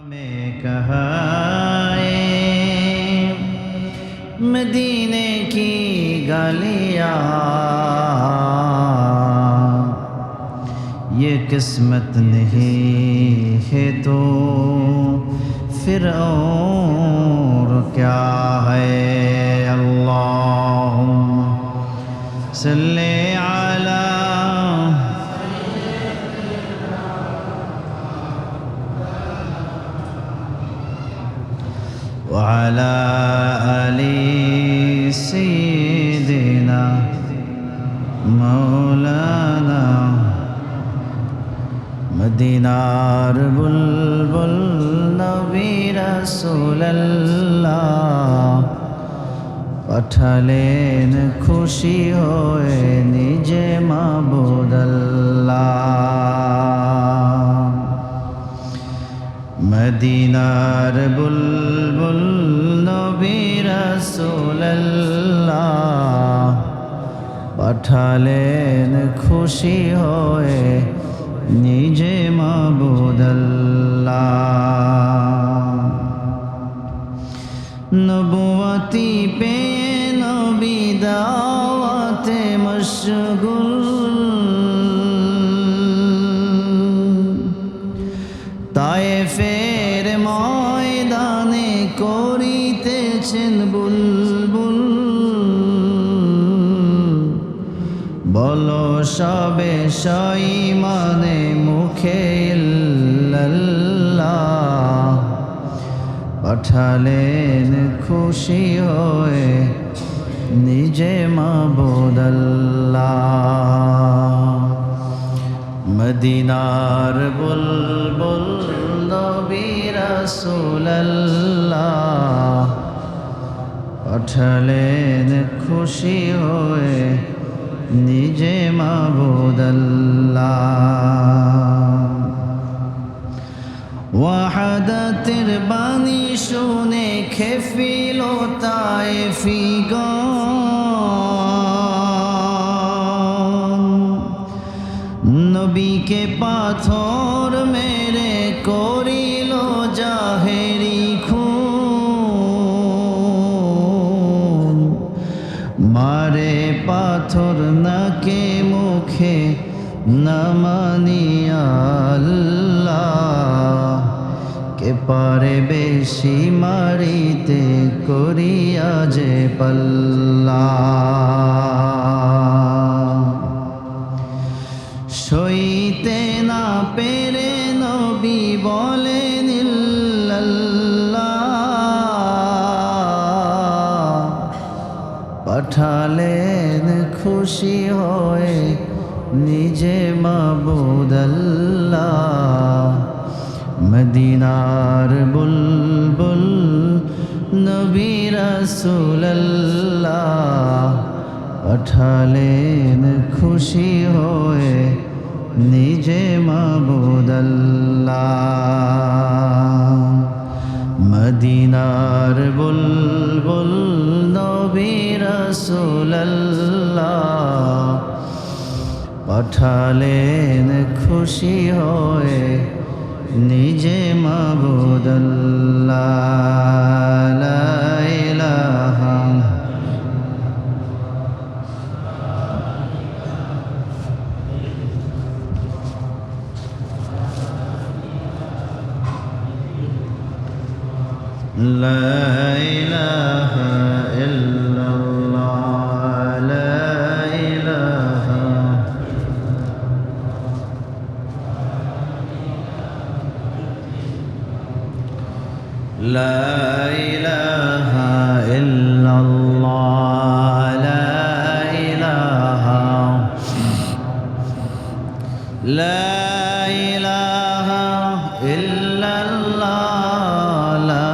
में कहाए मदीने की गलियां, ये किस्मत नहीं है तो फिर और क्या है। अल्लाहुम्मा सल्ली अला वअला आलि सय्यिदिना मौलाना। मदीनार बुलबुल नबी रसूलल्लाह পাঠালেন খুশি হয়ে নিজে মাবুদ আল্লাহ। মদিনার বুলবুল নবী রাসূলুল্লাহ পাঠালেন খুশি হয়ে নিজে মাবুদ আল্লাহ। নবুয়তি পে নবী দাওয়াতে মশগুল, তায়েফের ময়দানে করিতেছেন বুলবুল। বলো সবে সঈমানে মুখে ইল্লাল্লাহ, পাঠালেন খুশি হয়ে নিজে মাবুদ আল্লাহ। মদিনার বুলবুল নবী রাসূলুল্লাহ পাঠালেন খুশি হয়ে নিজে মাবুদ আল্লাহ। ওয়াহাদাতের বাণী শুনে খেপিল তায়েফিগণ, নবীকে পাথর মেরে করিল জাহেরি খুন। মারে পাথর নাকে মুখে না মানিয়া আল্লাহ, কে পারে বেশি মারিতে করিয়া যে পাল্লা। সইতে না পেরে নবী বলেন ইল্লাল্লাহ, পাঠালেন খুশি হয়ে নিজে মাবুদ আল্লাহ। মদিনার বুলবুল নবী রাসূলুল্লাহ পাঠালেন খুশি হয়ে নিজে মাবুদ আল্লাহ। মদিনার বুলবুল নবী রাসূলুল্লাহ পাঠালেন খুশি হয়ে নিজে মাবুদ আল্লাহ। লা ইলাহা লা ইলাহা ইল্লাল্লাহ, লা ইলাহা لا إله إلا الله، لا إله لا إله إلا الله، لا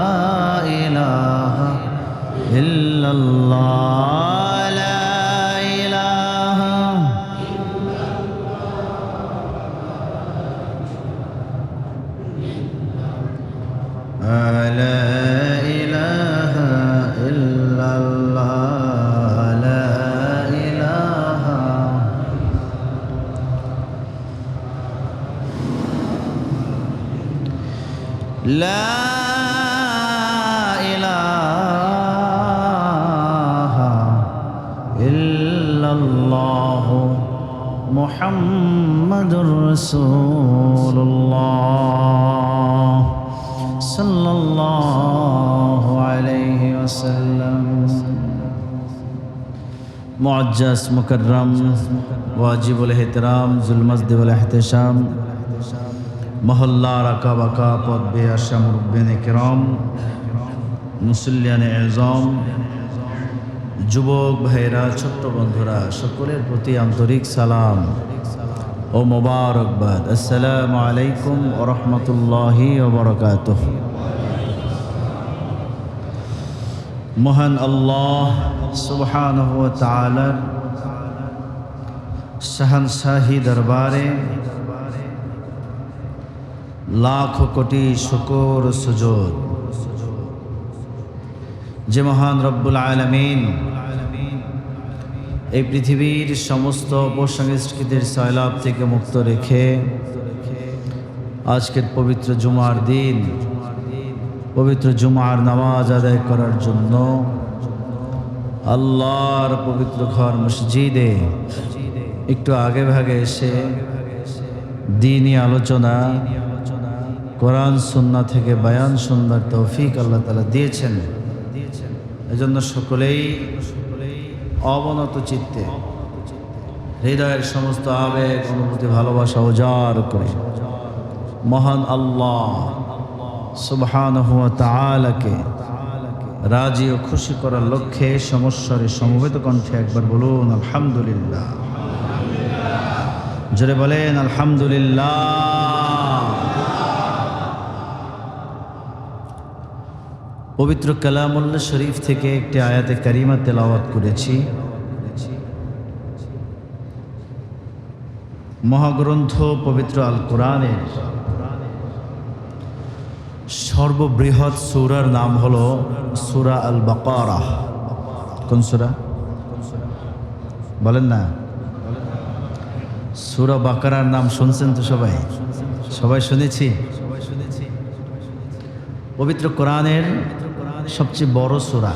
إله إلا الله، لا إله لا إله إلا الله، لا إله لا লা ইলাহা ইল্লাল্লাহ মুহাম্মাদুর রাসূলুল্লাহ সাল্লাল্লাহু আলাইহি ওয়াসাল্লাম। মুআজ্জাজ মুকাররম ওয়াজিবুল ইহতিরাম জুল মসজিদ ওয়াল ইহতিশাম মহল্লার আকা বাকা পদবে আসা মুরব্বিয়ানে কিরাম মুসল্লিয়ানে আযম যুবক ভাইরা ছোট্ট বন্ধুরা সকলের প্রতি আন্তরিক সালাম ও মোবারকবাদ। আসসালামু আলাইকুম ওয়া রাহমাতুল্লাহি ওয়া বারাকাতুহু। মহান আল্লাহ সুবহানাহু ওয়া তাআলার শাহনশাহী দরবারে লাখ কোটি শুকর সুজুদ যে মহান রব্বুল আলামিন এই পৃথিবীর সমস্ত অপসংস্কৃতির সয়লাব থেকে মুক্ত রেখে আজকের পবিত্র জুমার দিন পবিত্র জুমার নামাজ আদায় করার জন্য আল্লাহর পবিত্র ঘর মসজিদে একটু আগে ভাগে এসে দ্বীনি আলোচনা কোরআন সুন্নাহ থেকে বয়ান শুনবার তৌফিক আল্লাহ তাআলা দিয়েছেন। এজন্য সকলেই অবনত চিত্তে হৃদয়ের সমস্ত আবেগ অনুভূতি ভালোবাসা উজাড় করে মহান আল্লাহ সুবহানাহু ওয়া তাআলাকে রাজি ও খুশি করার লক্ষ্যে সমস্বরে সমবেত কণ্ঠে একবার বলুন আলহামদুলিল্লাহ। জোরে বলেন আলহামদুলিল্লাহ। পবিত্র কালামুল্লাহ শরীফ থেকে একটি আয়াতে কারিমা তেলাওয়াত করেছি। মহাগ্রন্থ পবিত্র আল কোরআনের সর্ববৃহৎ সূরার নাম হলো সূরা আল বাকারা। কোন সূরা বলেন না? সূরা বাকারার নাম শুনছেন তো সবাই? সবাই শুনেছি। পবিত্র কোরআনের সবচেয়ে বড় সূরা।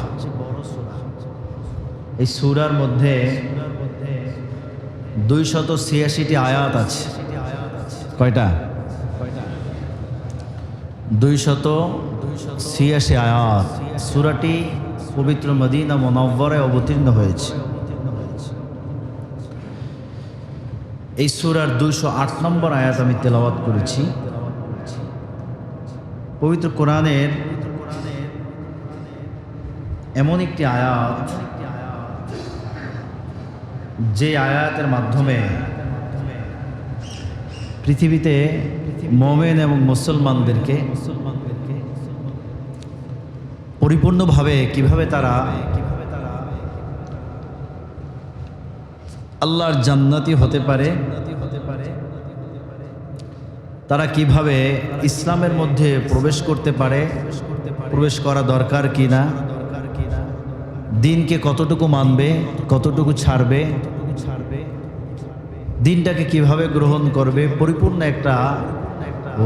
এই সূরার মধ্যে 286টি আয়াত আছে। কয়টা? 286 আয়াত। সূরাটি পবিত্র মদিনা মুনাওয়ারায় অবতীর্ণ হয়েছে। এই সূরার 208 নম্বর আয়াত আমি তেলাওয়াত করেছি। পবিত্র কোরআনের এমন একটি আয়াত যে আয়াতের মাধ্যমে পৃথিবীতে মুমিন এবং মুসলমানদেরকে পরিপূর্ণভাবে কিভাবে তারা আল্লাহর জান্নাতি হতে পারে, তারা কিভাবে ইসলামের মধ্যে প্রবেশ করতে পারে, প্রবেশ করা দরকার কিনা, দিনকে কতটুকু মানবে, কতটুকু ছাড়বে, দিনটাকে কিভাবে গ্রহণ করবে, পরিপূর্ণ একটা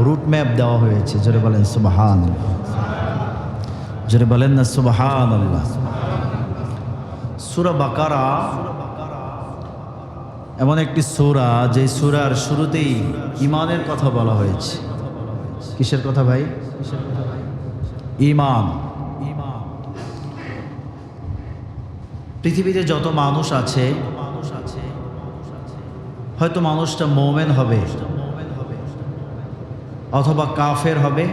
রুট ম্যাপ দেওয়া হয়েছে। জোরে বলেন সুবহানাল্লাহ। জোরে বলেন না সুবহানাল্লাহ। সূরা বাকারা এমন একটি সূরা যে সূরার শুরুতেই ঈমানের কথা বলা হয়েছে। কিসের কথা ভাই? ঈমান। পৃথিবীতে যত মানুষ আছে হয়তো মানুষটা মুমিন হবে, অথবা কাফের হবে,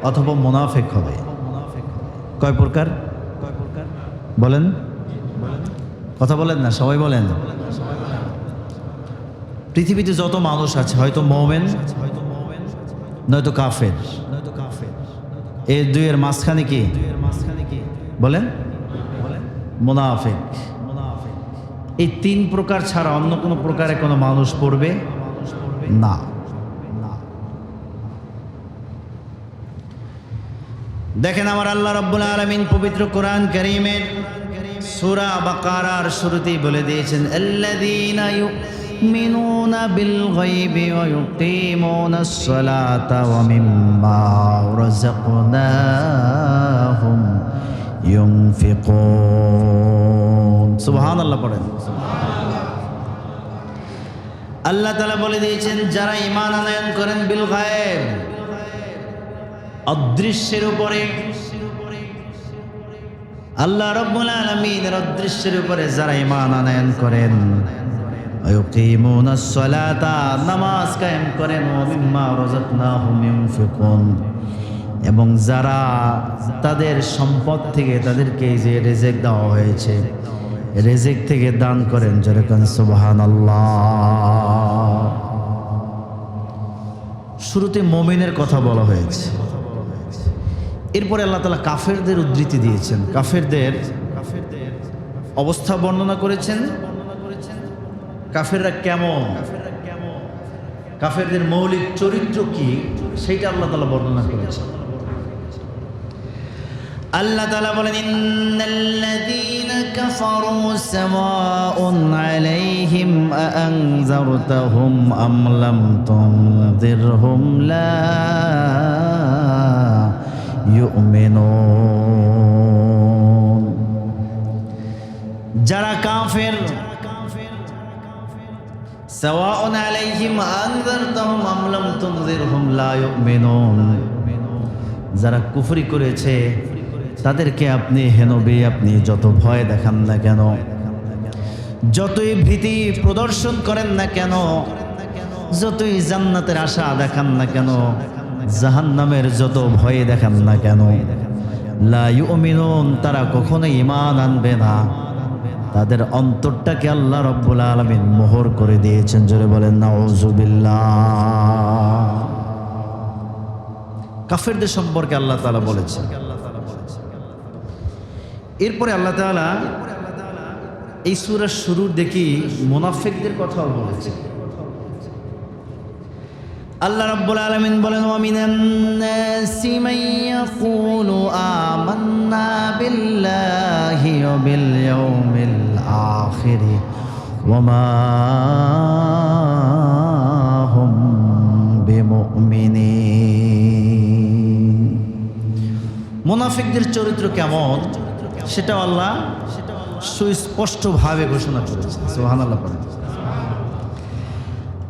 অথবা মুনাফিক হবে। কয় প্রকার বলেন? কথা বলেন না, সবাই বলেন। পৃথিবীতে যত মানুষ আছে হয়তো মুমিন নয়তো কাফের। এই দুইয়ের মাঝখানে কি বলেন? মুনাফিক। এই তিন প্রকার ছাড়া অন্য কোনো প্রকারে কোনো মানুষ পড়বে না। দেখেন আমার আল্লাহ রাব্বুল আলামিন পবিত্র কোরআন কারীমের সূরা বাকারার শুরুতেই বলে দিয়েছেন, আল্লাযীনা يؤمنون بالغيب ويقيمون الصلاة ومما رزقناهم ينفقون سبحان الله পড়েন আল্লাহ তাআলা বলে দিয়েছেন যারা ঈমান আনয়ন করেন বিল গায়ব অদৃশ্যের উপরে আল্লাহ রাব্বুল আলামিনের অদৃশ্যের উপরে যারা ঈমান আনয়ন করেন আয়ুকিমুনাস সালাতা নামাজ কায়েম করেন ওয়া মিম্মা রাযাকনাহুম ইউনফিকুন এবং যারা তাদের সম্পদ থেকে তাদেরকে যে রিজিক দেওয়া হয়েছে রিজিক থেকে দান করেন যেরকম সুবহানাল্লাহ শুরুতে মুমিনের কথা বলা হয়েছে এরপরে আল্লাহ তাআলা কাফেরদের উদ্ধৃতি দিয়েছেন কাফেরদের অবস্থা বর্ণনা করেছেন কাফেররা কেমন কাফেরদের মৌলিক চরিত্র কি সেইটা আল্লাহ তাআলা বর্ণনা করেছেন আল্লাহ তাআলা বলেন ইন্নাল্লাযীনা কাফারু সাওয়াউন আলাইহিম আনজারতাহুম আম লাম তুনযিরহুম লা ইউমিনুন যারা কাফের সাওয়াউন আলাইহিম আনজারতাহুম আম লাম তুনযিরহুম লা ইউমিনুন যারা কুফরি করেছে তাদেরকে আপনি হে নবী আপনি যত ভয় দেখান না কেন যতই ভীতি প্রদর্শন করেন না কেন যতই জান্নাতের আশা দেখান না কেন জাহান্নামের যত ভয় দেখান না কেন লা ইউমিনুন তারা কখনো ঈমান আনবে না তাদের অন্তরটাকে আল্লাহ রাব্বুল আলামিন মোহর করে দিয়েছেন জোরে বলেন নাউযুবিল্লাহ কাফেরদের সম্পর্কে আল্লাহ তাআলা বলেছেন এরপরে আল্লাহ তাআলা এই সূরার শুরুর দেখি মুনাফিকদের কথাও বলেছেন আল্লাহ রাব্বুল আলামিন বলেন ওয়া মিনান নাসি মান ইয়াকুলু আমান্না বিল্লাহি ওয়া বিল ইয়াউমিল আখির ওয়া মা হুম বিমুমিনিন মুনাফিকদের চরিত্র কেমন সেটাও আল্লাহ সুস্পষ্টভাবে ঘোষণা করেছেন সুবহানাল্লাহ পড়েন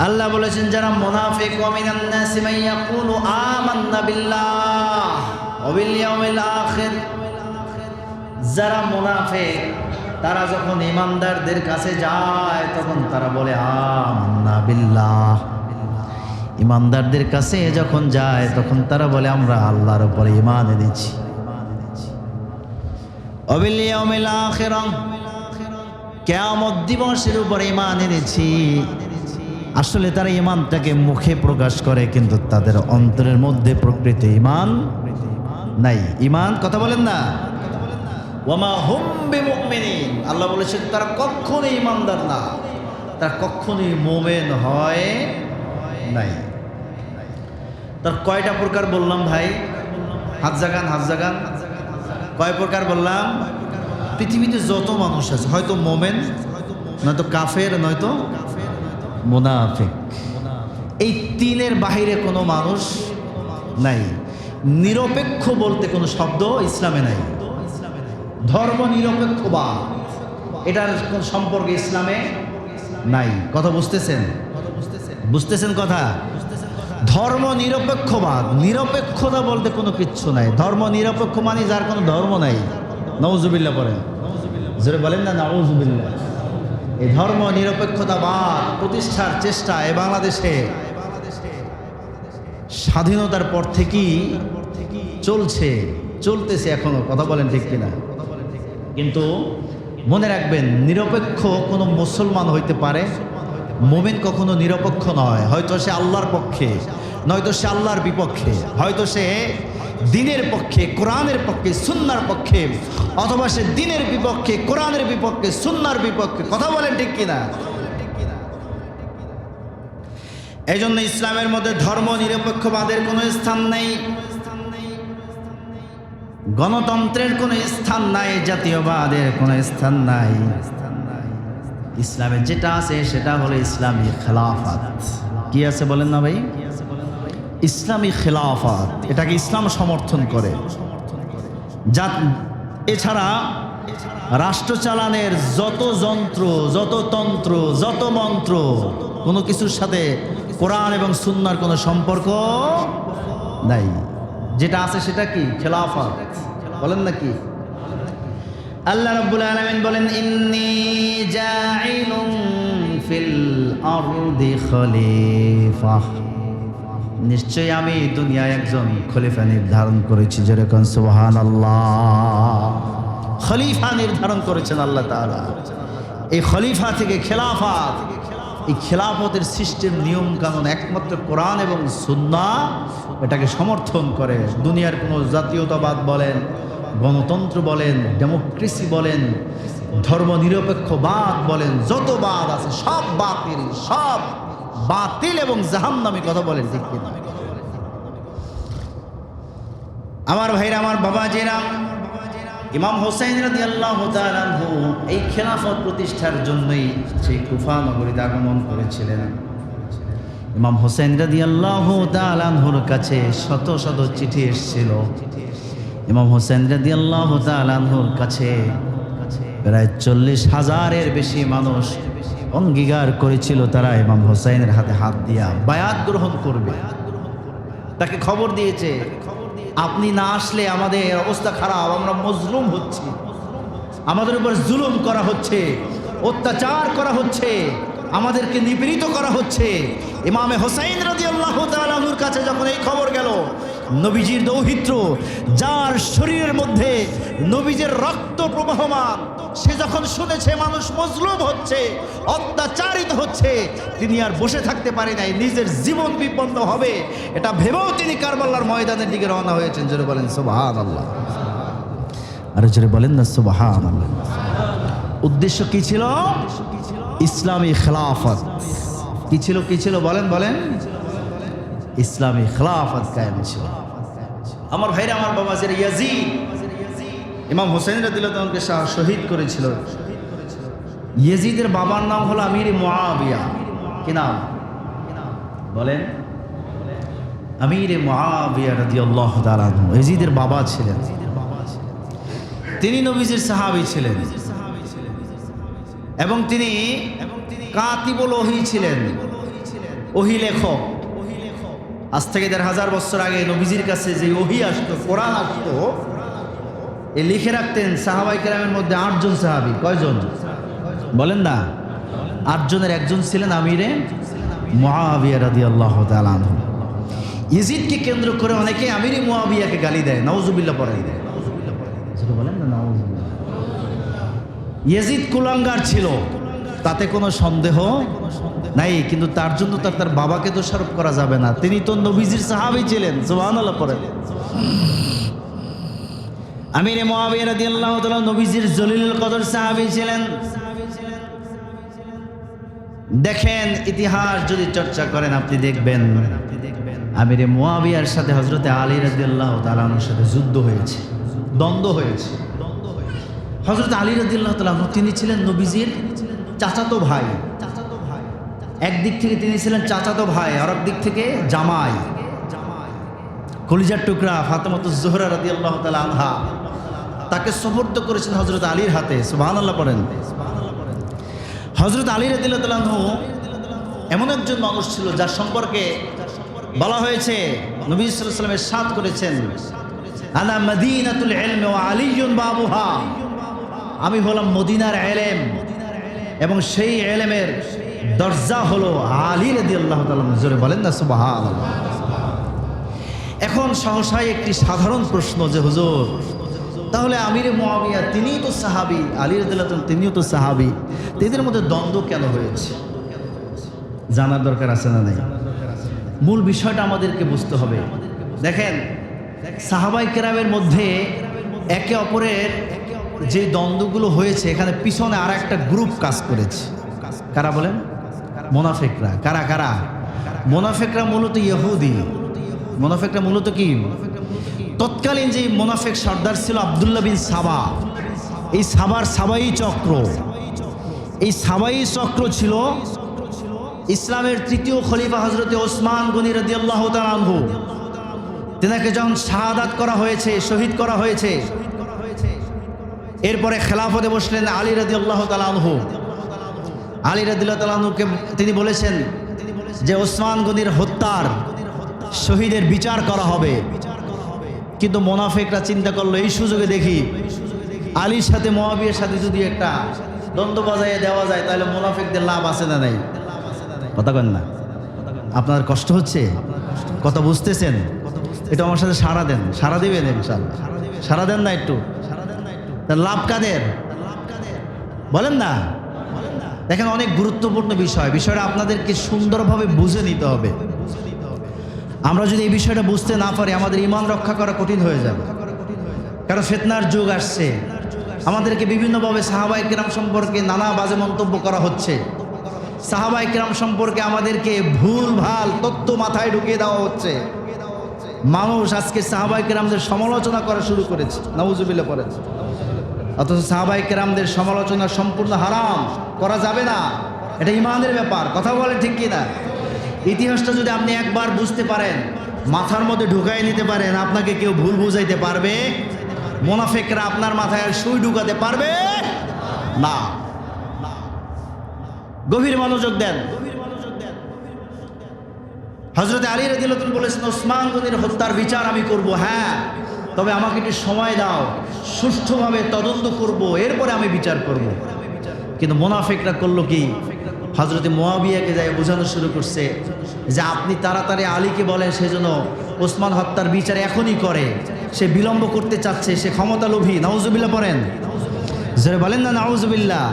আল্লাহ বলেছেন যারা মুনাফিক ওয়া মিনান নাসি মান ইয়াকুলু আমান্না বিল্লাহ ওয়া বিল ইয়াউমিল আখির যারা মুনাফিক তারা যখন ঈমানদারদের কাছে যায় তখন তারা বলে আমান্না বিল্লাহ ঈমানদারদের কাছে যখন যায় তখন তারা বলে আমরা আল্লাহর উপরে ঈমান এনেছি ওয়া বিল ইয়াউমিল আখির কিয়ামত দিবসের উপরে ঈমান এনেছি আসলে তারা ঈমানটাকে মুখে প্রকাশ করে কিন্তু তাদের অন্তরের মধ্যে প্রকৃত ঈমান নাই ঈমান কথা বলেন না ওয়ামা হুম বিমুমিনিন আল্লাহ বলেছেন তারা কখনোই ঈমানদার না তারা কখনোই মুমিন হয় নাই তার কয়টা প্রকার বললাম ভাই হাত জাগান কয় প্রকার বললাম পৃথিবীতে যত মানুষ আছে হয়তো মুমিন নয়তো কাফের নয়তো মুনাফিক এই তিনের বাহিরে কোনো মানুষ নাই নিরপেক্ষ বলতে কোনো শব্দ ইসলামে নাই ধর্ম নিরপেক্ষবাদ এটার কোন সম্পর্ক ইসলামে নাই কথা বুঝতেছেন কথা ধর্ম নিরপেক্ষবাদ নিরপেক্ষতা বলতে কোনো কিচ্ছু নাই ধর্ম নিরপেক্ষ মানে যার কোনো ধর্ম নাই নাউজুবিল্লাহ বলেন জোরে বলেন না নাউজুবিল্লাহ এই ধর্ম নিরপেক্ষতাবাদ প্রতিষ্ঠার চেষ্টা এই বাংলাদেশে স্বাধীনতার পর থেকেই চলতেছে এখনো কথা বলেন ঠিক কিনা কিন্তু মনে রাখবেন নিরপেক্ষ কোনো মুসলমান হইতে পারে মুমিন কখনো নিরপেক্ষ নয় হয়তো সে আল্লাহর পক্ষে নয়তো সে আল্লাহর বিপক্ষে হয়তো সে দিনের পক্ষে কোরআনের পক্ষে সুন্নাহর পক্ষে অথবা সে দিনের বিপক্ষে কোরআনের বিপক্ষে সুন্নাহর বিপক্ষে কথা বলেন ঠিক কিনা এজন্য ইসলামের মধ্যে ধর্ম নিরপেক্ষবাদের কোনো স্থান নেই গণতন্ত্রের কোনো স্থান নাই জাতীয়বাদের কোনো স্থান নাই ইসলামে যেটা আছে সেটা হলো ইসলামী খেলাফত। কি আছে বলেন না ভাই? ইসলামী খেলাফত, এটাকে ইসলাম সমর্থন করে। যা এছাড়া রাষ্ট্র চালানের যত যন্ত্র, যত তন্ত্র, যত মন্ত্র, কোনো কিছুর সাথে কোরআন এবং সুন্নাহর কোনো সম্পর্ক নাই। যেটা আছে সেটা কি? খেলাফত। বলেন না কি? আল্লাহ রাব্বুল আলামিন বলেন, ইন্নী জাইলুন ফিল আরদি খলিফা, নিশ্চয়ই আমি দুনিয়ায় একজন খলিফা নির্ধারণ করেছি। যেরকম সুবহানাল্লাহ, খলিফা নির্ধারণ করেছেন আল্লাহ তাআলা। এই খলিফা থেকে খেলাফত, এই খেলাফতের সিস্টেম, নিয়ম কানুন একমাত্র কোরআন এবং সুন্নাহ এটাকে সমর্থন করে। দুনিয়ার কোনো জাতীয়তাবাদ বলেন, গণতন্ত্র বলেন, ডেমোক্রেসি বলেন, ধর্মনিরপেক্ষবাদ বলেন, যত বাদ আছে সব বাতিল, সব বাতিল এবং জাহান্নামী কথা বলেন, ঠিক কিনা? আমার ভাইরা, আমার বাবাজিরা, ইমাম হোসেন রাদিয়াল্লাহু তাআলা আনহু এই খেলাফত প্রতিষ্ঠার জন্যই সেই কুফা নগরীতে আগমন করেছিলেন। ইমাম হোসেন রাদিয়াল্লাহু তাআলা আনহুর কাছে শত শত চিঠি এসেছিল। ইমাম হোসেন রাদিয়াল্লাহু তাআলা আনহুর কাছে প্রায় 40,000-এর বেশি মানুষ অঙ্গীকার করেছিল তারা ইমাম হোসেনের হাতে হাত দিয়া বায়াত গ্রহণ করবে। তাকে খবর দিয়েছে, আপনি না আসলে আমাদের অবস্থা খারাপ, আমরা মজলুম হচ্ছি, আমাদের উপর জুলুম করা হচ্ছে, অত্যাচার করা হচ্ছে, আমাদেরকে নিপীড়িত করা হচ্ছে। ইমামে হোসেন রাদিয়াল্লাহু তাআলা আনহুর কাছে যখন এই খবর গেল, নবীজির দৌহিত্র, যার শরীরের মধ্যে নবীজির রক্ত প্রবাহমান, সে যখন শুনেছে মানুষ মজলুম হচ্ছে, অত্যাচারিত হচ্ছে, তিনি আর বসে থাকতে পারে নাই, নিজের জীবন বিপন্ন হবে এটা ভেবেও তিনি কারবালার ময়দানের দিকে রওনা হয়েছেন। জোরে বলেন সুবহানাল্লাহ, আর জোরে বলেন না সুবহানাল্লাহ। উদ্দেশ্য কি ছিল? ইসলামী খেলাফত। কি ছিল? কি ছিল? বলেন বলেন। ইসলামী খেলাফত কায়েম ছিল। আমার ভাইরা, আমার বাবাজির, ইয়াজিদ ইমাম হোসেন রাদিয়াল্লাহু তাআলাকে শহীদ করেছিল। ইয়াজিদের বাবার নাম হলো আমির মুআবিয়া। কি নাম বলেন? আমির মুআবিয়া রাদিয়াল্লাহু তাআলা আনহু ইয়াজিদের বাবা ছিলেন। তিনি নবীজির সাহাবী ছিলেন এবং তিনি কাতিবুল ওহী ছিলেন, ওহী লেখক। আজ থেকে ১,৫০০ বছর আগে নবীজির কাছে যে ওহী আসতো, কোরআন আসতো, এ লিখে রাখতেন সাহাবায়ে কেরামের মধ্যে ৮ জন সাহাবী। কয়জন বলেন না? ৮ জনের একজন ছিলেন আমিরে মুআবিয়া রাদিয়াল্লাহু তাআলা আনহু। ইয়াজিদকে কেন্দ্র করে অনেকে আমিরে মুআবিয়াকে গালি দেয়, নাউজুবিল্লাহ পড়াই দেয়। বলেন না নাউজুবিল্লাহ। ইয়াজিদ কুলাঙ্গার ছিল, তাতে কোনো সন্দেহ নাই, কিন্তু তার জন্য তার বাবাকে দোষারোপ করা যাবে না। তিনি তো নবীজির সাহাবী ছিলেন। সুবহানাল্লাহ পড়েন। আমিরে মুআবিয়া রাদিয়াল্লাহু তাআলা নবীজির জলিলুল কদর সাহাবী ছিলেন। দেখেন, ইতিহাস যদি চর্চা করেন আপনি দেখবেন আমিরে মুআবিয়ার সাথে হযরতে আলী রাদিয়াল্লাহু তাআলা আনহুর সাথে যুদ্ধ হয়েছে, দ্বন্দ্ব হয়েছে। হযরত আলী রাদিয়াল্লাহু তাআলা আনহু তিনি ছিলেন নবীজির চাচাতো ভাই। একদিক থেকে তিনি ছিলেন চাচাতো ভাই, আর একদিক থেকে জামাই, কলিজার টুকরা ফাতেমাতুজ জোহরা রাদিয়াল্লাহু তাআলা আনহা তাকে সুপুর্দ করেছেন হযরত আলীর হাতে। সুবহানাল্লাহ পড়েন। হযরত আলী রাদিয়াল্লাহু তাআলা আনহু এমন একজন মানুষ ছিল যার সম্পর্কে বলা হয়েছে, নবী সাল্লাল্লাহু আলাইহি ওয়াসাল্লাম ইরশাদ করেছেন, আনা মদিনাতুল ইলম ওয়া আলীয়ুন বাবুহা, আমি হলাম মদিনার ইলম এবং সেই ইলমের দরজা হলো আলী রাদিয়াল্লাহু তাআলা। জোরে বলেন না সুবহানাল্লাহ। এখন সহসাই একটি সাধারণ প্রশ্ন যে হুজুর, তাহলে আমিরে মুআবিয়া তিনিই তো সাহাবী, আলী রাদিয়াল্লাহু তাআলা তিনিও তো সাহাবী, এদের মধ্যে দ্বন্দ্ব কেন হয়েছে? জানার দরকার আছে না নাই? মূল বিষয়টা আমাদেরকে বুঝতে হবে। দেখেন, সাহাবায়ে কেরামের মধ্যে একে অপরের যে দ্বন্দ্বগুলো হয়েছে, এখানে পিছনে আর একটা গ্রুপ কাজ করেছে। কারা বলেন? মুনাফিকরা। কারা কারা? মুনাফিকরা মূলত ইহুদি। মুনাফিকরা মূলত কি? তৎকালীন যে মুনাফিক সর্দার ছিল আব্দুল্লাহ বিন সাবা, এই সাবার সাবাই চক্র, এই সাবাই চক্র ছিল ইসলামের তৃতীয় খলিফা হযরত ওসমান গনি রাদিয়াল্লাহু তাআলা আনহু। তেনাকে যখন শাহাদাত করা হয়েছে, শহীদ করা হয়েছে, এরপরে খেলাফতে বসলেন আলী রাদিয়াল্লাহু তাআলা আনহু। আলী রাদিয়াল্লাহু তাআলা আনহুকে তিনি বলেছেন যে ওসমান গনির হত্যার শহীদের বিচার করা হবে। কিন্তু মুনাফিকরা চিন্তা করলো এই সুযোগে দেখি আলীর সাথে মুয়াবিয়ার সাথে যদি একটা দ্বন্দ্ব বাজাইয়ে দেওয়া যায় তাহলে মুনাফিকদের লাভ আছে না নাই? কথা কন না, আপনার কষ্ট হচ্ছে, কথা বুঝতেছেন? একটু আমার সাথে সাড়া দেন, সাড়া দিবেন ইনশাআল্লাহ, সাড়া দেন না একটু? লাভ কাদের বলেন না? দেখেন অনেক গুরুত্বপূর্ণ বিষয়, বিষয়টা আপনাদেরকে সুন্দরভাবে বুঝে নিতে হবে। আমরা যদি এই বিষয়টা বুঝতে না পারি আমাদের ঈমান রক্ষা করা কঠিন হয়ে যাবে। কারণ ফিতনার যুগ আসছে, আমাদেরকে বিভিন্নভাবে সাহাবায়ে কেরাম সম্পর্কে নানা বাজে মন্তব্য করা হচ্ছে। সাহাবায়ে কেরাম সম্পর্কে আমাদেরকে ভুল ভাল তথ্য মাথায় ঢুকিয়ে দেওয়া হচ্ছে। মানুষ আজকে সাহাবায়ে কেরামদের সমালোচনা করা শুরু করেছে, নাউজুবিল্লাহ করেছে। অথচ সাহাবায়ে কেরামদের সমালোচনা সম্পূর্ণ হারাম, করা যাবে না, এটা ঈমানের ব্যাপার। কথা বলেন ঠিক কিনা? ইতিহাসটা যদি আপনি একবার বুঝতে পারেন, মাথার মধ্যে ঢুকাই নিতে পারেন, আপনাকে কেউ ভুল বুঝাইতে পারবে? মুনাফিকরা আপনার মাথায় আর সুই ঢুকাতে পারবে না। গভীর মনোযোগ দেন। হযরত আলী রাদিয়াল্লাহু তাআলা বলেছেন ওসমান গনির হত্যার বিচার আমি করব, হ্যাঁ, তবে আমাকে একটু সময় দাও, সুষ্ঠুভাবে তদন্ত করব, এরপরে আমি বিচার করব। কিন্তু মুনাফিকরা করলো কি? হযরত মুয়াবিয়াকে যায় বোঝানো শুরু করছে যে আপনি তাড়াতাড়ি আলীকে বলেন সেজন্য ওসমান হত্যার বিচার এখনই করে। সে বিলম্ব করতে চাচ্ছে, সে ক্ষমতা লোভী। নাউজুবিল্লাহ পড়েন, জোরে বলেন না নাউজুবিল্লাহ।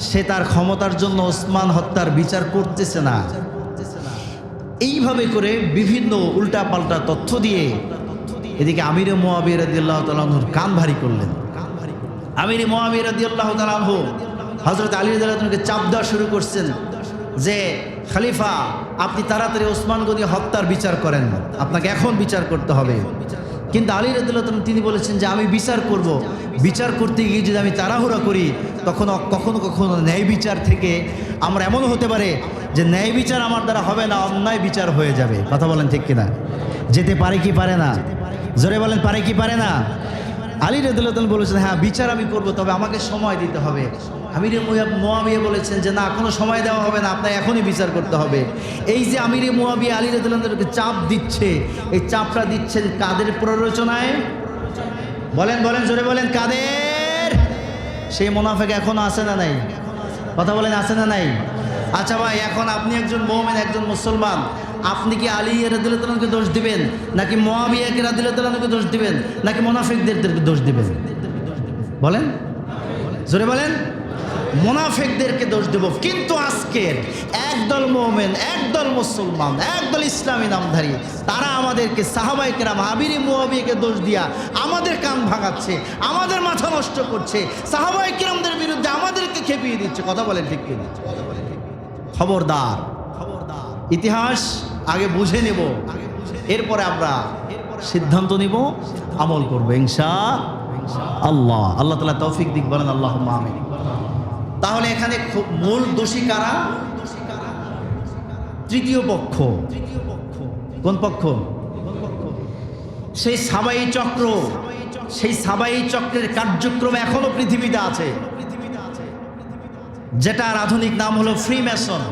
সে তার ক্ষমতার জন্য ওসমান হত্যার বিচার করতেছে না। এইভাবে করে বিভিন্ন উল্টাপাল্টা তথ্য দিয়ে এদিকে আমিরে মুয়াবিয়া রাদিয়াল্লাহু তাআলা আনহুর কান ভারী করলেন। আমিরে মুয়াবিয়া রাদিয়াল্লাহু তাআলা আনহু হযরত আলী রাদিয়াল্লাহু তাআলাকে চাপ দেওয়া শুরু করছেন যে খলিফা আপনি তাড়াতাড়ি ওসমান গনি হত্যার বিচার করেন, আপনাকে এখন বিচার করতে হবে। কিন্তু আলী রাদিয়াল্লাহু তাআলা তিনি বলেছেন যে আমি বিচার করব, বিচার করতে গিয়ে যদি আমি তাড়াহুড়া করি তখন কখনো কখনো ন্যায় বিচার থেকে আমরা এমন হতে পারে যে ন্যায় বিচার আমার দ্বারা হবে না, অন্যায় বিচার হয়ে যাবে। কথা বলেন ঠিক কিনা? যেতে পারে কি পারে না? জোরে বলেন, পারে কি পারে না? আলী রাদিয়াল্লাহু তাআলা বলেছেন হ্যাঁ বিচার আমি করব, তবে আমাকে সময় দিতে হবে। আমিরে মুয়াবিয়া বলেছেন যে না, কোনো সময় দেওয়া হবে না, আপনাকে এখনই বিচার করতে হবে। এই যে আমিরে মুয়াবিয়া আলী রাদিয়াল্লাহু তাআলাকে চাপ দিচ্ছে, এই চাপটা দিচ্ছেন কাদের প্ররোচনায়? বলেন বলেন, জোরে বলেন, কাদের? সেই মুনাফিক এখনো আছে না নাই? কথা বলেন, আছে না নাই? আচ্ছা ভাই, এখন আপনি একজন মুমিন, একজন মুসলমান, আপনি কি আলী রাদিয়াল্লাহু তাআলাকে দোষ দিবেন, নাকি মুয়াবিয়াকে রাদিয়াল্লাহু তাআলাকে দোষ দিবেন, নাকি মুনাফিকদেরকে দোষ দিবেন? বলেন, জোরে বলেন। মুনাফিকদেরকে দোষ দেব। কিন্তু আজকের একদল মুমিন, একদল মুসলমান, একদল ইসলামী নামধারী, তারা আমাদেরকে সাহাবায়ে কেরাম আমিরে মুয়াবিয়াকে দোষ দিয়া আমাদের কান ভাঙাচ্ছে, আমাদের মাথা নষ্ট করছে, সাহাবায়ে কেরামদের বিরুদ্ধে আমাদেরকে খেপিয়ে দিচ্ছে। কথা বলেন ঠিক কিনা? খবরদার, ইতিহাস আগে বুঝে নেব, এরপরে আমরা সিদ্ধান্ত নিব, আমল করব ইনশাআল্লাহ। আল্লাহ তাআলা তৌফিক দিক, বলেন আল্লাহুম্মা আমিন। তাহলে এখানে মূল দোষী কারা? তৃতীয় পক্ষ। কোন পক্ষ? সেই সাবাই চক্র। সেই সাবাই চক্রের কার্যক্রম এখনো পৃথিবীতে আছে, যেটার আধুনিক নাম হলো ফ্রিমেসন।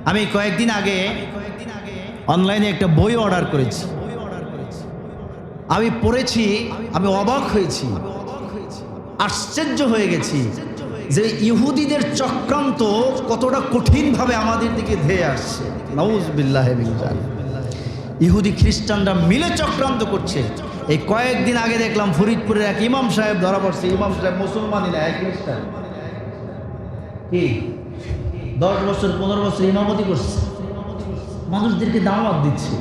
আমি কয়েকদিন আগে অনলাইনে একটা বই অর্ডার করেছি, আমি পড়েছি, আমি অবাক হয়েছি, আশ্চর্য হয়ে গেছি যে ইহুদিদের চক্রান্ত কতটা কঠিনভাবে আমাদের দিকে ধেয়ে আসছে। নাউজুবিল্লাহি মিন যালিক। ইহুদি খ্রিস্টানরা মিলে চক্রান্ত করছে। এই কয়েকদিন আগে দেখলাম ফরিদপুরের এক ইমাম সাহেব ধরা পড়ছে। ইমাম সাহেব মুসলমানই না, এক খ্রিস্টান। কি 10 বছর 15 বছর ইমামতি করছে, মানুষদেরকে দাওয়াত দিচ্ছে,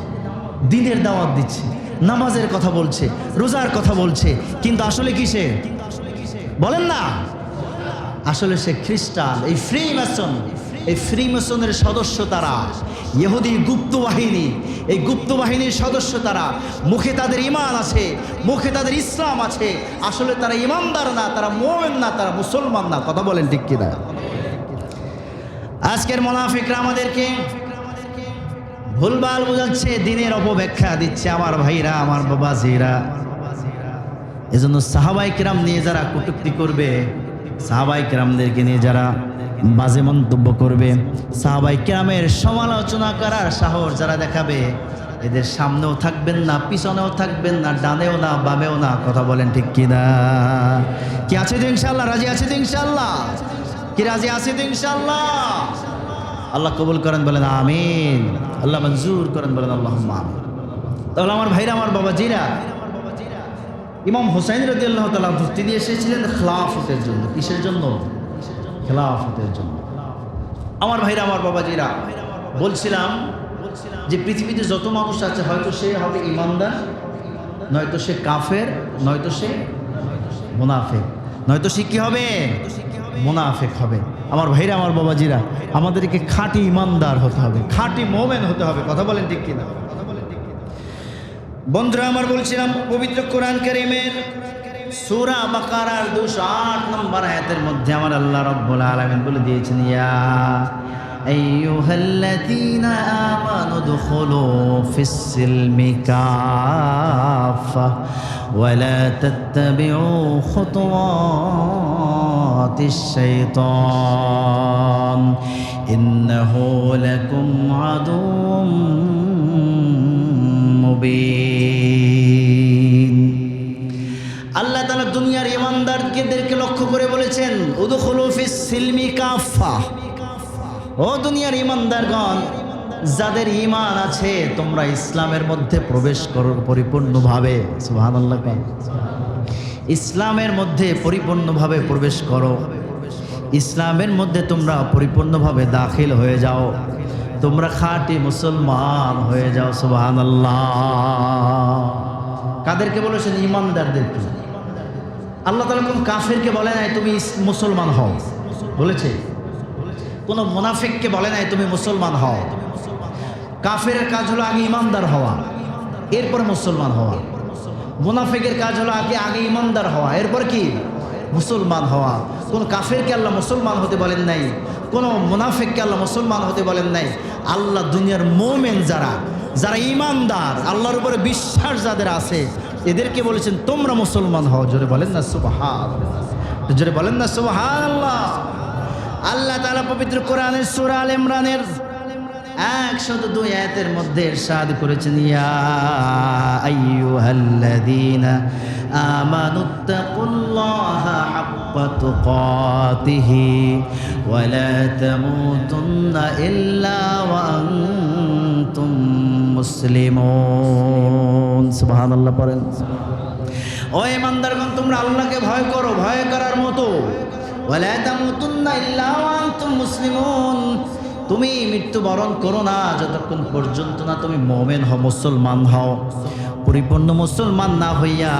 দ্বীনের দাওয়াত দিচ্ছে, নামাজের কথা বলছে, রোজার কথা বলছে, কিন্তু আসলে কি সে? বলেন না, আসলে সে খ্রিস্টান। এই ফ্রিমেসন, এই ফ্রিমেসনের সদস্য তারা। ইহুদি গুপ্ত বাহিনী, এই গুপ্ত বাহিনীর সদস্য তারা। মুখে তাদের ঈমান আছে, মুখে তাদের ইসলাম আছে, আসলে তারা ঈমানদার না, তারা মুমিন না, তারা মুসলমান না। কথা বলেন ঠিক কিনা? আজকের মুনাফিকরা আমাদেরকে ভুলভাল বোঝাচ্ছে, দিনের অপব্যাখ্যা দিচ্ছে আমার ভাইরা, আমার বাবাজিরা। এজন্য সাহাবাই কিরাম নিয়ে যারা কটূক্তি করবে, সাহাবাই কিরামদেরকে নিয়ে যারা বাজে মন্তব্য করবে, সাহাবাই কিরামের সমালোচনা করার সাহস যারা দেখাবে, এদের সামনেও থাকবেন না, পিছনেও থাকবেন না, ডানেও না, বামেও না। কথা বলেন ঠিক কিনা? কি আছে তো ইনশাআল্লাহ? রাজি আছে তো ইনশাআল্লাহ? কি রাজি আছে তো ইনশাআল্লাহ? আল্লাহ কবুল করেন, বলেন আমিন। আল্লাহ মঞ্জুর করেন, বলেন আল্লাহুম্মা আমিন। তাহলে আমার ভাইরা, আমার বাবাজিরা, ইমাম হুসাইন রাদিয়াল্লাহু তাআলা তিনি এসেছিলেন খেলাফতের জন্য। কিসের জন্য? খেলাফতের জন্য। আমার ভাইরা, আমার বাবাজিরা, বলছিলাম যে পৃথিবীতে যত মানুষ আছে, হয়তো সে হবে ইমানদার, নয়তো সে কাফের, নয়তো সে মুনাফিক, নয়তো সে কি হবে? মুনাফিক হবে। আমার ভাইরা, আমার বাবাজিরা, আমাদেরকে খাঁটি ইমানদার হতে হবে, খাঁটি মুমিন হতে হবে। কথা বলেন ঠিক কিনা? বন্ধুরা আমার, বলছিলাম পবিত্র কোরআন কারীমের সূরা বাকারার 208 নম্বর আয়াতের মধ্যে আমার আল্লাহ রাব্বুল আলামিন বলে দিয়েছেন, ইয়া আইয়ুহাল্লাযীনা আমানু দুখুলু ফিস-সিলমি কাফা ওয়া লা তাত্তাবিউ খুতুওয়াতিশ শাইতান ইন্নাহু লাকুম আদুউম মুবিন। আল্লাহ তাআলা দুনিয়ার ঈমানদারদেরকে লক্ষ্য করে বলেছেন, উদখুলু ফিস-সিলমি কাফা। ও দুনিয়ার ঈমানদারগণ, যাদের ঈমান আছে, তোমরা ইসলামের মধ্যে প্রবেশ করো পরিপূর্ণভাবে। সুবহানাল্লাহ। ইসলামের মধ্যে পরিপূর্ণভাবে প্রবেশ করো, ইসলামের মধ্যে তোমরা পরিপূর্ণভাবে দাখিল হয়ে যাও, তোমরা খাঁটি মুসলমান হয়ে যাও। সুবহানাল্লাহ। কাদেরকে বলেছেন? ঈমানদারদেরকে। আল্লাহ তাআলা কোন কাফেরকে বলে নাই তুমি মুসলমান হও, বলেছে? কোন মুনাফিককে বলে নাই তুমি মুসলমান হও। কাফেরের কাজ হলো আগে ঈমানদার হওয়া, এরপর মুসলমান হওয়া। মুনাফিকের কাজ হলো আগে ঈমানদার হওয়া, এরপর কি? মুসলমান হওয়া। কোন কাফেরকে আল্লাহ মুসলমান হতে বলেন নাই, কোন মুনাফিককে আল্লাহ মুসলমান হতে বলেন নাই। আল্লাহ দুনিয়ার মুমিন যারা ঈমানদার, আল্লাহর উপরে বিশ্বাস যাদের আছে, এদেরকে বলেছেন তোমরা মুসলমান হও। জোরে বলেন না সুবহানাল্লাহ, জোরে বলেন না সুবহানাল্লাহ। আল্লাহ তাআলা পবিত্র কোরআনের সূরা আল ইমরানের 102 আয়াতের মধ্যে ইরশাদ করেছেন, ইয়া আইয়ুহাল্লাযীনা আমানুত্তাকুল্লাহা হাক্কা তুকাতিহি ওয়া লা তামুতুন্না ইল্লা ওয়া আনতুম মুসলিমুন। সুবহানাল্লাহ পড়েন। ও ঈমানদারগণ, তোমরা আল্লাহকে ভয় করো, ভয় করার মতো। ওয়া লা তামুতুন্না ইল্লা ওয়া আনতুম মুসলিমুন। তুমি মৃত্যুবরণ করো না যতক্ষণ পর্যন্ত না তুমি মুমিন হও, মুসলমান হও। পরিপূর্ণ মুসলমান না হইয়া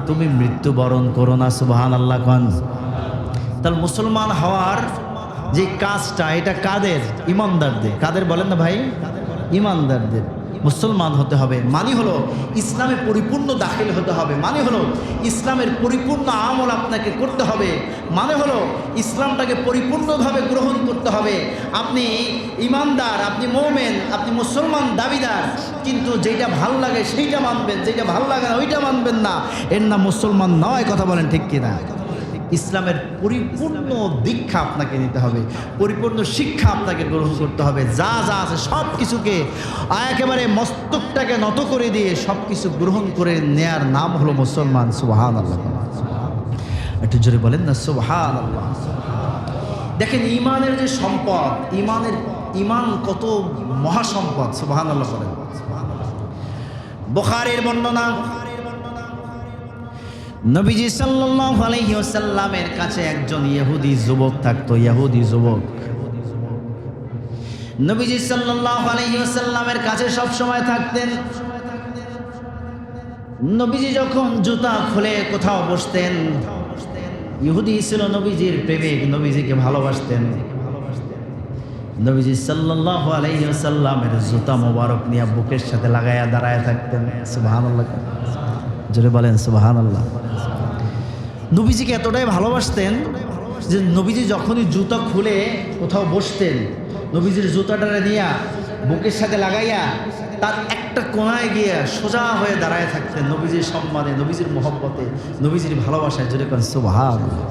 তুমি মৃত্যুবরণ করো না। সুবহানাল্লাহ। তাহলে মুসলমান হওয়ার যে কাজটা, এটা কাদের? ঈমানদারদের। কাদের বলেন না ভাই? ঈমানদারদের। মুসলমান হতে হবে মানে হলো ইসলামে পরিপূর্ণ দাখিল হতে হবে, মানে হলো ইসলামের পরিপূর্ণ আমল আপনাকে করতে হবে, মানে হলো ইসলামটাকে পরিপূর্ণভাবে গ্রহণ করতে হবে। আপনি ঈমানদার, আপনি মুমিন, আপনি মুসলমান দাবিদার, কিন্তু যেটা ভালো লাগে সেইটা মানবেন, যেটা ভালো লাগে না ওইটা মানবেন না, এর নাম মুসলমান নয়। কথা বলেন ঠিক কিনা? ইসলামের পরিপূর্ণ দীক্ষা আপনাকে নিতে হবে, পরিপূর্ণ শিক্ষা আপনাকে গ্রহণ করতে হবে। যা যা আছে সব কিছুকে একেবারে মস্তকটাকে নত করে দিয়ে সব কিছু গ্রহণ করে নেয়ার নাম হলো মুসলমান। সুবহানাল্লাহ। একটু জোরে বলেন না সুবহানাল্লাহ। দেখেন ঈমানের যে সম্পদ, ঈমান কত মহাসম্পদ। সুবহানাল্লাহ বলেন। বুখারীর বর্ণনা, নবীজি সাল্লাল্লাহু আলাইহি ওয়াসাল্লামের কাছে একজন ইহুদি যুবক থাকতো। ইহুদি যুবক নবীজি সাল্লাল্লাহু আলাইহি ওয়াসাল্লামের কাছে সব সময় থাকতেন। নবীজি যখন জুতা খুলে কোথাও বসতেন, ইহুদি ছিল নবীজির প্রেমিক, নবীজিকে ভালোবাসতেন। নবীজি সাল্লাল্লাহু আলাইহি ওয়াসাল্লামের জুতা মোবারক নিয়ে বুকের সাথে লাগাইয়া দাঁড়ায় থাকতেন। সুবহানাল্লাহ, জোরে বলেন সুবহানাল্লাহ। নবীজিকে এতটাই ভালোবাসতেন যে নবীজি যখনই জুতা খুলে কোথাও বসতেন, নবীজির জুতাটা নিয়ে বুকের সাথে লাগাইয়া তার একটা কোনায় গিয়ে সোজা হয়ে দাঁড়ায় থাকতেন নবীজির সম্মানে, নবীজির মহব্বতে, নবীজির ভালোবাসায়। জোরে করেন সুবহানাল্লাহ।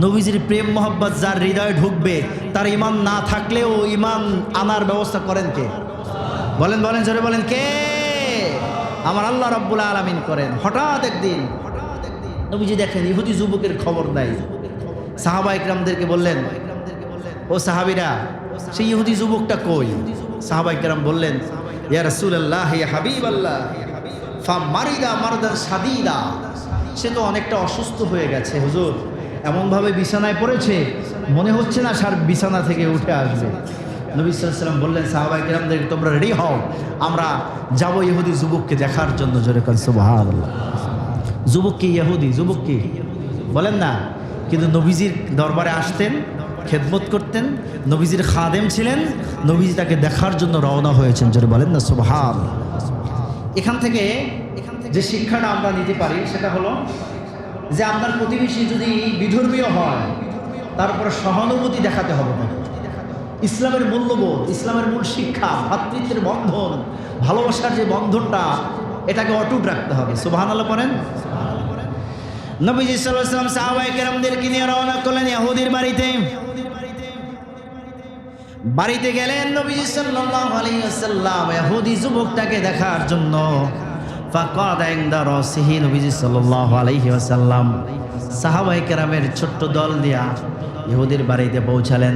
নবীজির প্রেম মহব্বত যার হৃদয়ে ঢুকবে তার ইমান না থাকলেও ইমান আনার ব্যবস্থা করেন কে? বলেন বলেন, জোরে বলেন, কে? আমার আল্লাহ রাব্বুল আলামিন করেন। হঠাৎ একদিন নবীজি দেখেন ইহুদি যুবকের খবর নাই। সাহাবা ইকরামদেরকে বললেন, ও সাহাবীরা, সেই ইহুদি যুবকটা কই? সাহাবা ইকরাম বললেন, ইয়া রাসূলুল্লাহ, ইয়া হাবিবাল্লাহ, ফামারিদা মারদান শাদীদা, সে তো অনেকটা অসুস্থ হয়ে গেছে হুজুর, এমনভাবে বিছানায় পড়েছে মনে হচ্ছে না সার বিছানা থেকে উঠে আসবে। নবী সাল্লাল্লাহু আলাইহি ওয়াসাল্লাম বললেন সাহাবা ইকরামদের, তোমরা রেডি হও, আমরা যাব ইহুদি যুবককে দেখার জন্য। জোরে করেন সুবহানাল্লাহ। যুবক কি ইহুদি? যুবক কি বলেন না? কিন্তু নবীজির দরবারে আসতেন, খেদমত করতেন, নবীজির খাদেম ছিলেন, নবীজি তাকে দেখার জন্য রওনা হয়েছেন। জোরে বলেন না সুবহানাল্লাহ। এখান থেকে যে শিক্ষাটা আমরা নিতে পারি সেটা হলো যে আপনার প্রতিবেশী যদি বিধর্মীয় হয় তারপরে সহানুভূতি দেখাতে হবে না। ইসলামের মূল্যবোধ, ইসলামের মূল শিক্ষা, ভ্রাতৃত্বের বন্ধন, ভালোবাসার যে বন্ধনটা, এটাকে অটুট রাখতে হবে। সুবহানাল্লাহ পড়েন। নবীজি সাল্লাল্লাহু আলাইহি ওয়াসাল্লাম সাহাবায়ে কেরামদেরকে নিয়ে রওনা করলেন ইহুদির বাড়িতে। বাড়িতে গেলেন নবীজি সাল্লাল্লাহু আলাইহি ওয়াসাল্লাম ইহুদি যুবকটাকে দেখার জন্য। ফাকাদ ইনদা রাসিহি, নবীজি সাল্লাল্লাহু আলাইহি ওয়াসাল্লাম সাহাবায়ে কেরামের ছোট্ট দল দিয়া ইহুদির বাড়িতে পৌঁছালেন।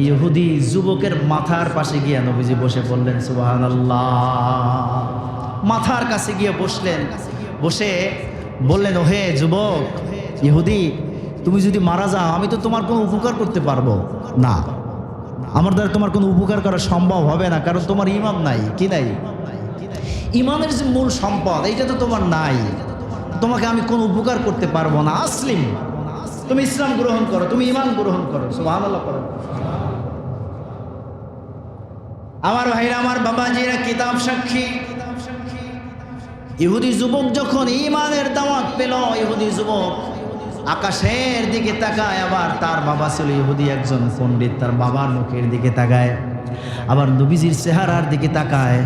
ইহুদি যুবকের মাথার পাশে গিয়ে নবীজি বসে পড়লেন। সুবহানাল্লাহ। মাথার কাছে গিয়ে বসলেন, বসে বললেন, ওহে যুবক ইহুদি, তুমি যদি মারা যাও আমি তো তোমার কোনো উপকার করতে পারবো না, আমার দ্বারা তোমার কোনো উপকার করা সম্ভব হবে না, কারণ তোমার ঈমান নাই। কি নাই? ঈমানের যে মূল সম্পদ এইটা তো তোমার নাই, তোমাকে আমি কোনো উপকার করতে পারবো না। আসলিম, তুমি ইসলাম গ্রহণ করো, তুমি ঈমান গ্রহণ করো। সুবহানাল্লাহ করো। আমার ভাইরা, আমার বাবাজিরা, কিতাব সাক্ষী, ইহুদি যুবক যখন ঈমানের দাওয়াত পেল, ইহুদি যুবক আকাশের দিকে তাকায়, আবার তার বাবা ছিল ইহুদি একজন পণ্ডিত, তার বাবার মুখের দিকে তাকায়, আবার নবীজির চেহারার দিকে তাকায়।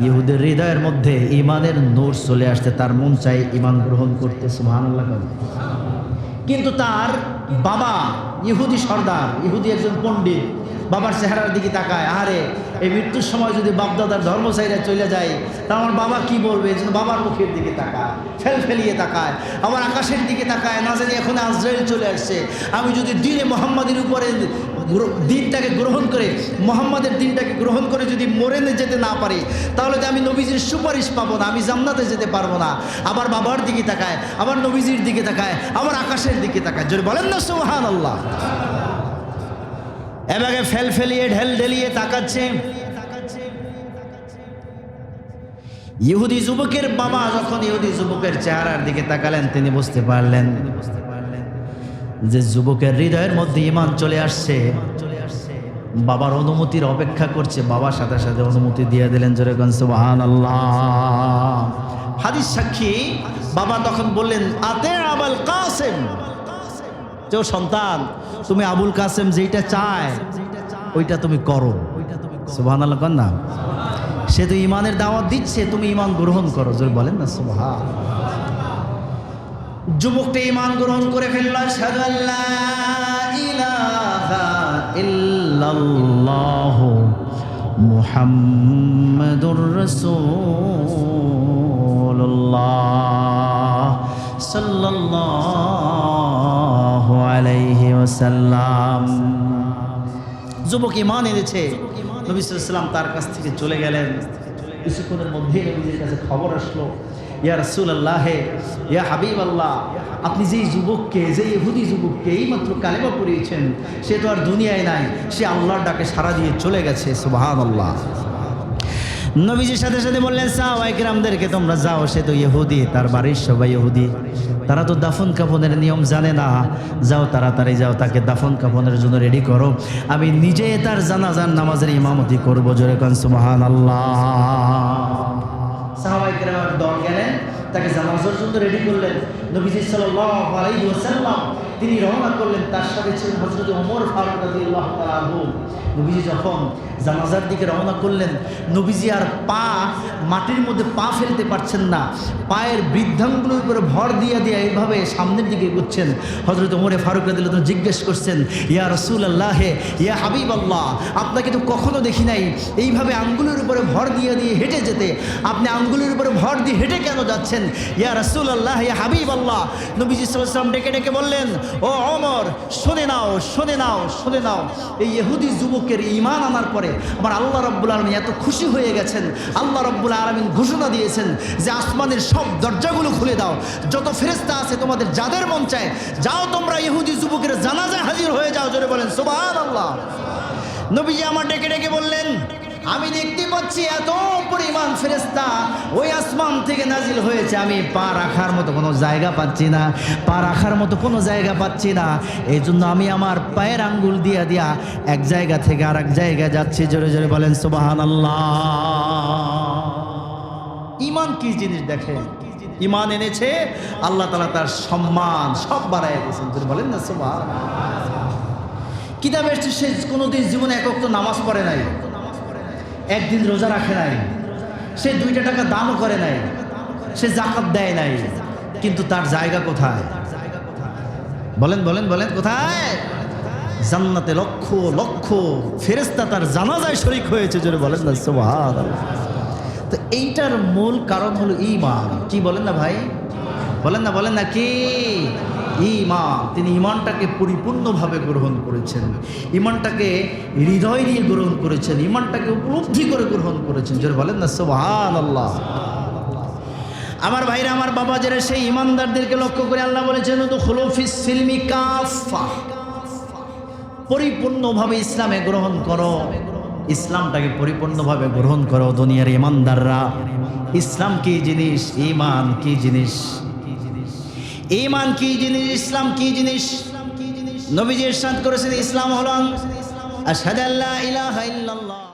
ইহুদের হৃদয়ের মধ্যে ঈমানের নূর চলে আসতে তার মন চাই ঈমান গ্রহণ করতে। সুবহানাল্লাহ। কিন্তু তার বাবা ইহুদি সর্দার, ইহুদি একজন পণ্ডিত, বাবার চেহারার দিকে তাকায়, আরে এই মৃত্যুর সময় যদি বাপদাদার ধর্ম চাইরা চলে যায় তা আমার বাবা কি বলবে? এই জন্য বাবার মুখের দিকে তাকায়, ফেলিয়ে তাকায়, আবার আকাশের দিকে তাকায়, না জানি এখন আজরাইল চলে আসছে, আমি যদি দিনে মোহাম্মদের উপরে দিনটাকে গ্রহণ করে, মোহাম্মদের দিনটাকে গ্রহণ করে যদি মরে যেতে না পারি তাহলে তো আমি নবীজির সুপারিশ পাবো না, আমি জান্নাতে যেতে পারবো না। আবার বাবার দিকে তাকায়, আবার নবীজির দিকে তাকায়, আবার আকাশের দিকে তাকায়। যদি বলেন না সুবহানাল্লাহ। এভাবে ফেলিয়ে ঢেলিয়ে তাকাচ্ছে। ইহুদি যুবকের বাবা যখন ইহুদি যুবকের চেহারার দিকে তাকালেন, তিনি বুঝতে পারলেন যে যুবকের হৃদয়ের মধ্যে ঈমান চলে আসছে, বাবার অনুমতির অপেক্ষা করছে। বাবার সাথে সাথে অনুমতি দিয়ে দিলেন। জোরে কোন সুবহানাল্লাহ। হাদিস সাক্ষী, বাবা তখন বললেন, আতে আবুল কাসেম, যে সন্তান তুমি আবুল কাসেম যেটা চায় ওইটা তুমি করো। সুবহানাল্লাহ কন না। সে তো ঈমানের দাওয়াত দিচ্ছে, তুমি ঈমান গ্রহণ করো। জোরে বলেন না সুবহানাল্লাহ। যুবকটা ঈমান গ্রহণ করে ফেলল। আশহাদু আল্লা ইলাহা ইল্লাল্লাহ মুহাম্মাদুর রাসূলুল্লাহ সাল্লাল্লাহু আলাইহি ওয়াসাল্লাম। যুবক ঈমান এনেছে। নবী সাল্লাল্লাহু আলাইহি ওয়াসাল্লাম তার কাছ থেকে চলে গেলেন। কিছুক্ষণের মধ্যেই নবীজির কাছে খবর আসলো, ইয়া রাসূলুল্লাহ, ইয়া হাবিবাল্লাহ, আপনি যেই যুবককে, যেই ইহুদি যুবককে এইমাত্র কালেমা পড়িয়েছেন, সে তো আর দুনিয়ায় নাই, সে আল্লাহর ডাকে সাড়া দিয়ে চলে গেছে। সুবহানাল্লাহ। নবীজির সাথে সাথে বললেন সাহাবায়ে কেরামদেরকে তোমরা যাও, সে তো ইহুদি, তার বাড়ির সবাই ইহুদি, তারা তো দাফন কাফনের নিয়ম জানে না, যাও তাড়াতাড়ি যাও, তাকে দাফন কাফনের জন্য রেডি করো, আমি নিজে তার জানাজার নামাজের ইমামতি করবো। জোরে কোন সুবহানাল্লাহ। সাহাবায়ে কেরামের দল গেলেন, তাকে জানাজার জন্য রেডি করলেন। নবীজি সাল্লাল্লাহু আলাইহি ওয়াসাল্লাম তিনি রওনা করলেন, তার সাথে ছিলেন হযরত ওমর ফারুক রাদিয়াল্লাহু তাআলা আনহু। নবীজি যখন জানাজার দিকে রওনা করলেন, নবীজি আর পা মাটির মধ্যে পা ফেলতে পারছেন না, পায়ের বৃদ্ধাঙ্গুলোর উপরে ভর দিয়ে দিয়ে এইভাবে সামনের দিকে এগোচ্ছেন। হযরত ওমর ফারুক রাদিয়াল্লাহু তাআলা জিজ্ঞেস করছেন, ইয়া রাসূলুল্লাহ, ইয়া হাবিবাল্লাহ, আপনাকে তো কখনো দেখি নাই এইভাবে আঙ্গুলের উপরে ভর দিয়ে দিয়ে হেঁটে যেতে, আপনি আঙ্গুলের উপরে ভর দিয়ে হেঁটে কেন যাচ্ছেন? ইয়া রাসূলুল্লাহ, ইয়া হাবিবাল্লাহ। নবীজি সাল্লাল্লাহু আলাইহি ওয়াসাল্লাম ডেকে ডেকে বললেন, ও ওমর, শুনে নাও, শুনে নাও, শুনে নাও, এই ইহুদি যুবকের ঈমান আনার পরে আমার আল্লাহ রাব্বুল আলামিন এত খুশি হয়ে গেছেন। আল্লাহ রাব্বুল আলামিন ঘোষণা দিয়েছেন যে আসমানের সব দরজাগুলো খুলে দাও, যত ফেরেশতা আছে তোমাদের যাদের মন চায় যাও, তোমরা ইহুদি যুবকের জানাজায় হাজির হয়ে যাও। জোরে বলেন সুবহানাল্লাহ। নবীজি আমার ডেকে ডেকে বললেন, আমি দেখতে পাচ্ছি এত পরিমাণ ফেরেশতা ওই আসমান থেকে নাজিল হয়েছে, আমি পা রাখার মতো কোনো জায়গা পাচ্ছি না, পা রাখার মতো কোনো জায়গা পাচ্ছি না, এই জন্য আমি আমার পায়ের আঙ্গুল দিয়া দিয়া এক জায়গা থেকে আর এক জায়গায় যাচ্ছি। জোরে জোরে বলেন সুবহানাল্লাহ। ঈমান কি জিনিস দেখেন, ঈমান এনেছে আল্লাহ তাআলা তার সম্মান সব বাড়াইয়া দিয়েছেন। জোরে বলেন না সুবহানাল্লাহ। কিতাবের সে কোনোদিন জীবনে এক ওয়াক্ত নামাজ পড়ে নাই, একদিন রোজা রাখে নাই, সে 2টা টাকা দানও করে নাই, সে যাকাত দেয় নাই, কিন্তু তার জায়গা কোথায়? বলেন বলেন বলেন, কোথায়? জান্নাতে লক্ষ লক্ষ ফেরেশতা তার জানাজায় শরীক হয়েছে। জোরে বলেন না সুবহানাল্লাহ। তো এইটার মূল কারণ হলো ঈমান। কি বলেন না ভাই? বলেন না, বলেন না কি? ঈমান। তিনি ঈমানটাকে পরিপূর্ণভাবে গ্রহণ করেছেন, ঈমানটাকে হৃদয় দিয়ে গ্রহণ করেছেন, ঈমানটাকে উপলব্ধি করে গ্রহণ করেছেন। যারা বলেন না সুবহানাল্লাহ। আমার ভাইরা, আমার বাবা, যারা সেই ঈমানদারদেরকে লক্ষ্য করে আল্লাহ বলেছেন উদখুলু ফিস সিলমি কাফা, পরিপূর্ণভাবে ইসলামে গ্রহণ করো, ইসলামটাকে পরিপূর্ণভাবে গ্রহণ করো। দুনিয়ার ঈমানদাররা, ইসলাম কি জিনিস, ঈমান কি জিনিস, ঈমান কি জিনিস, ইসলাম কি জিনিস? নবীজি ইরশাদ করেছেন, ইসলাম হলো আশহাদু আল্লা ইলাহা ইল্লাল্লাহ।